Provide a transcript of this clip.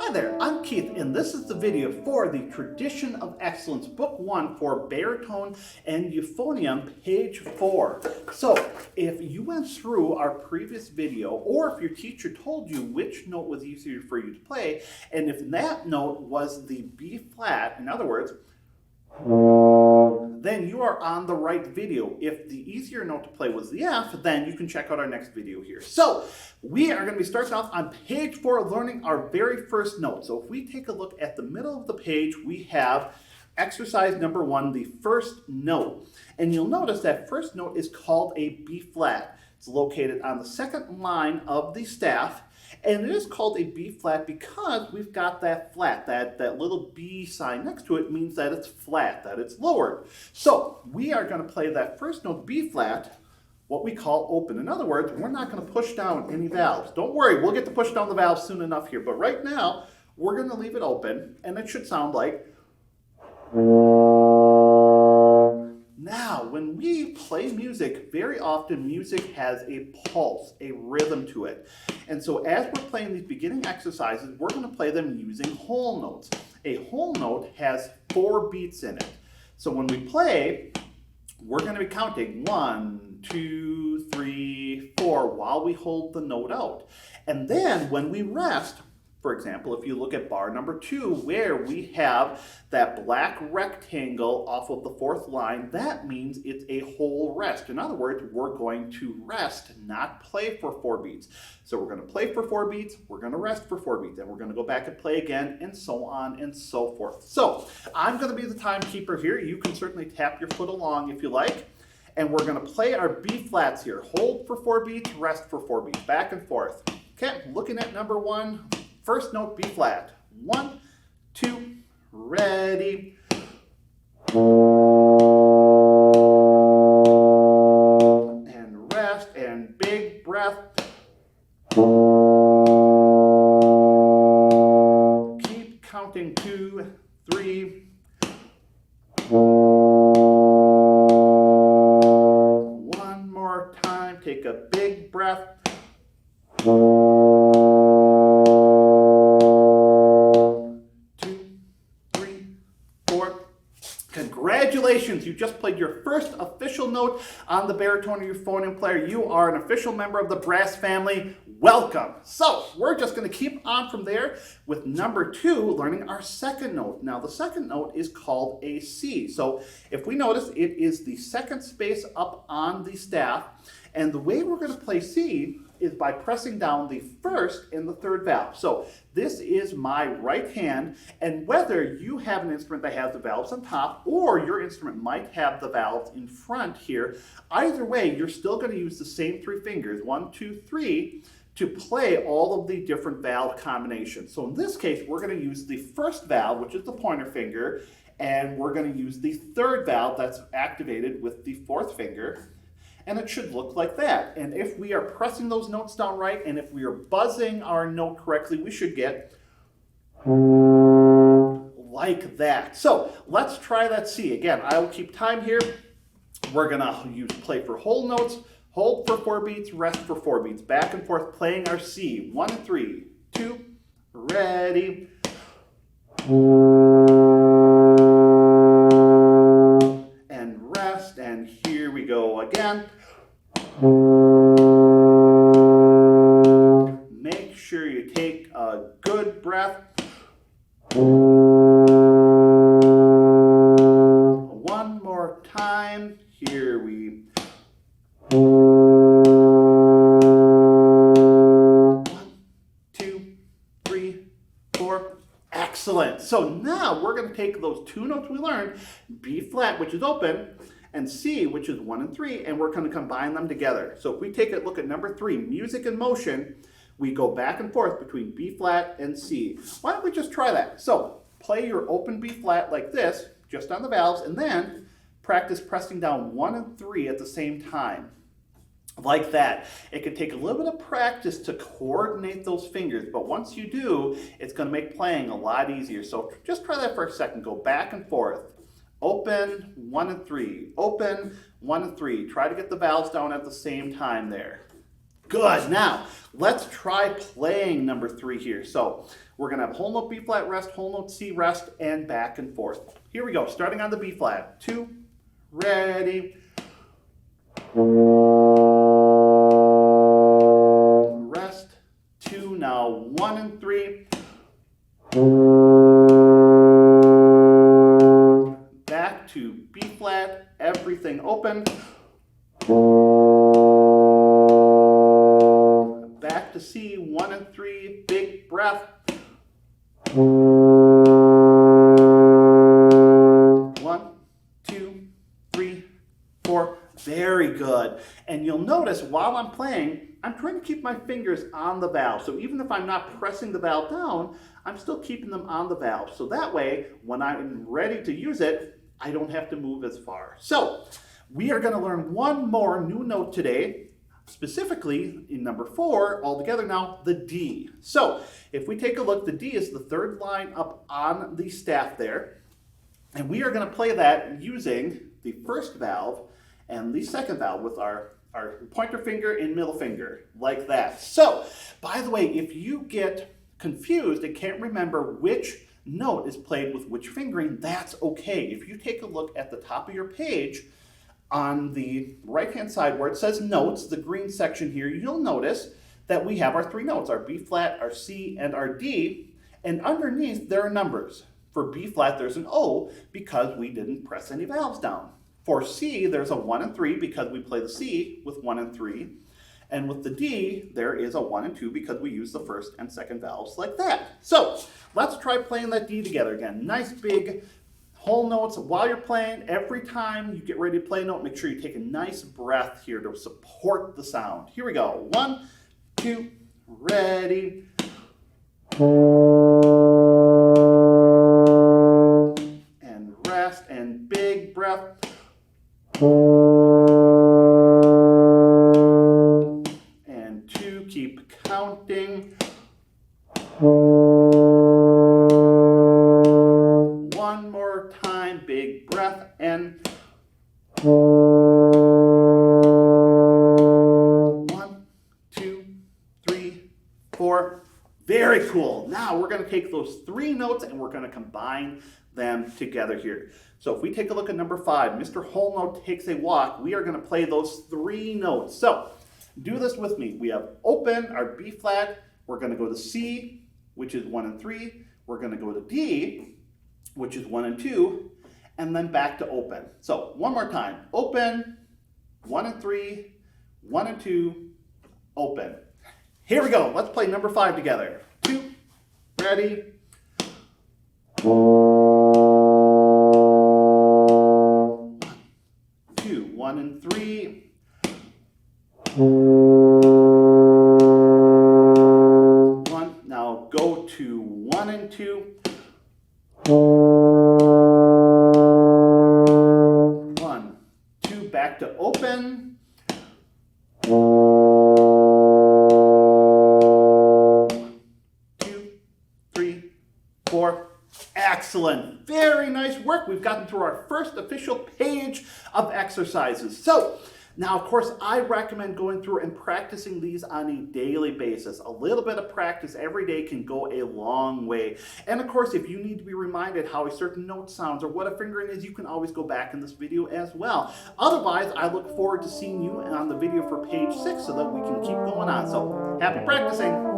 Hi there, I'm Keith, and this is the video for the Tradition of Excellence, Book 1 for Baritone and Euphonium, page 4. So, if you went through our previous video, or if your teacher told you which note was easier for you to play, and if that note was the B flat, in other words, then you are on the right video. If the easier note to play was the F, then you can check out our next video here. So we are going to be starting off on page 4, learning our very first note. So if we take a look at the middle of the page, we have exercise number 1, the first note. And you'll notice that first note is called a B flat. It's located on the second line of the staff. And it is called a B flat because we've got that flat, that little B sign next to it means that it's flat, that it's lowered. So we are going to play that first note, B flat, what we call open. In other words, we're not going to push down any valves. Don't worry, we'll get to push down the valves soon enough here. But right now, we're going to leave it open, and it should sound like. Now, when we play music, very often music has a pulse, a rhythm to it. And so as we're playing these beginning exercises, we're going to play them using whole notes. A whole note has 4 beats in it. So when we play, we're going to be counting 1, 2, 3, 4 while we hold the note out. And then when we rest, for example, if you look at bar number 2, where we have that black rectangle off of the 4th line, that means it's a whole rest. In other words, we're going to rest, not play for 4 beats. So we're going to play for 4 beats, we're going to rest for 4 beats, and we're going to go back and play again, and so on and so forth. So I'm going to be the timekeeper here. You can certainly tap your foot along if you like. And we're going to play our B flats here. Hold for 4 beats, rest for 4 beats, back and forth. Okay, looking at number 1. First note, B flat. 1, 2, ready. And rest, and big breath. Keep counting, 2, 3. One more time, take a big breath. Congratulations, you just played your first official note on the baritone or euphonium player. You are an official member of the brass family. Welcome. So we're just going to keep on from there with number 2, learning our second note. Now the second note is called a C. So if we notice, it is the second space up on the staff. And the way we're going to play C is by pressing down the 1st and the 3rd valve. So this is my right hand, and whether you have an instrument that has the valves on top or your instrument might have the valves in front here, either way, you're still going to use the same 3 fingers, 1, 2, 3, to play all of the different valve combinations. So in this case, we're going to use the 1st valve, which is the pointer finger, and we're going to use the 3rd valve that's activated with the 4th finger. And it should look like that. And if we are pressing those notes down right, and if we are buzzing our note correctly, we should get like that. So let's try that C. Again, I will keep time here. We're going to play for whole notes, hold for 4 beats, rest for 4 beats, back and forth playing our C. 1, 3, 2, ready. And rest, and here we go again. Make sure you take a good breath. One more time. Here we. 1, 2, 3, 4. Excellent. So now we're going to take those 2 notes we learned, B flat, which is open, and C, which is 1 and 3, and we're going to combine them together. So if we take a look at number 3, music in motion, we go back and forth between B flat and C. Why don't we just try that? So play your open B flat like this, just on the valves, and then practice pressing down 1 and 3 at the same time. Like that. It can take a little bit of practice to coordinate those fingers, but once you do, it's going to make playing a lot easier. So just try that for a second. Go back and forth. Open, 1 and 3. Open, 1 and 3. Try to get the valves down at the same time there. Good. Now, let's try playing number 3 here. So We're going to have whole note B flat rest, whole note C rest, and back and forth. Here we go, starting on the B flat. 2, ready. Rest. 2, now 1 and 3. Back to B flat, everything open. Back to C, 1 and 3, big breath. 1, 2, 3, 4. Very good. And you'll notice while I'm playing, I'm trying to keep my fingers on the valve. So even if I'm not pressing the valve down, I'm still keeping them on the valve. So that way, when I'm ready to use it, I don't have to move as far. So we are going to learn one more new note today, specifically in number 4, all together now, the D. So if we take a look, the D is the third line up on the staff there. And we are going to play that using the first valve and the second valve with our pointer finger and middle finger, like that. So, by the way, if you get confused and can't remember which note is played with which fingering, that's okay. If you take a look at the top of your page, on the right-hand side where it says notes, the green section here, you'll notice that we have our 3 notes, our B flat, our C, and our D, and underneath there are numbers. For B flat, there's an O because we didn't press any valves down. For C, there's a 1 and 3 because we play the C with 1 and 3. And with the D, there is a 1 and 2 because we use the first and second valves like that. So let's try playing that D together again. Nice big whole notes. While you're playing, every time you get ready to play a note, make sure you take a nice breath here to support the sound. Here we go. 1, 2, ready. And rest and big breath. And 2, keep counting. 1 more time, big breath, and 1, 2, 3, 4. Very cool. Now we're going to take those 3 notes and we're going to combine them together here. So if we take a look at number 5, Mr. Whole Note Takes a Walk, we are going to play those 3 notes. So do this with me. We have open, our B flat, we're going to go to C, which is 1 and 3, we're going to go to D, which is 1 and 2, and then back to open. So one more time, open, 1 and 3, 1 and 2, open. Here we go, let's play number 5 together. 2, ready. 1, 2, 1 and 3. 1, now go to 1 and 2. 1, 2, back to open. 1, 2, 3, 4. Excellent. Very nice work. We've gotten through our first official page of exercises. So now, of course, I recommend going through and practicing these on a daily basis. A little bit of practice every day can go a long way. And of course, if you need to be reminded how a certain note sounds or what a fingering is, you can always go back in this video as well. Otherwise, I look forward to seeing you on the video for page 6 so that we can keep going on. So, happy practicing!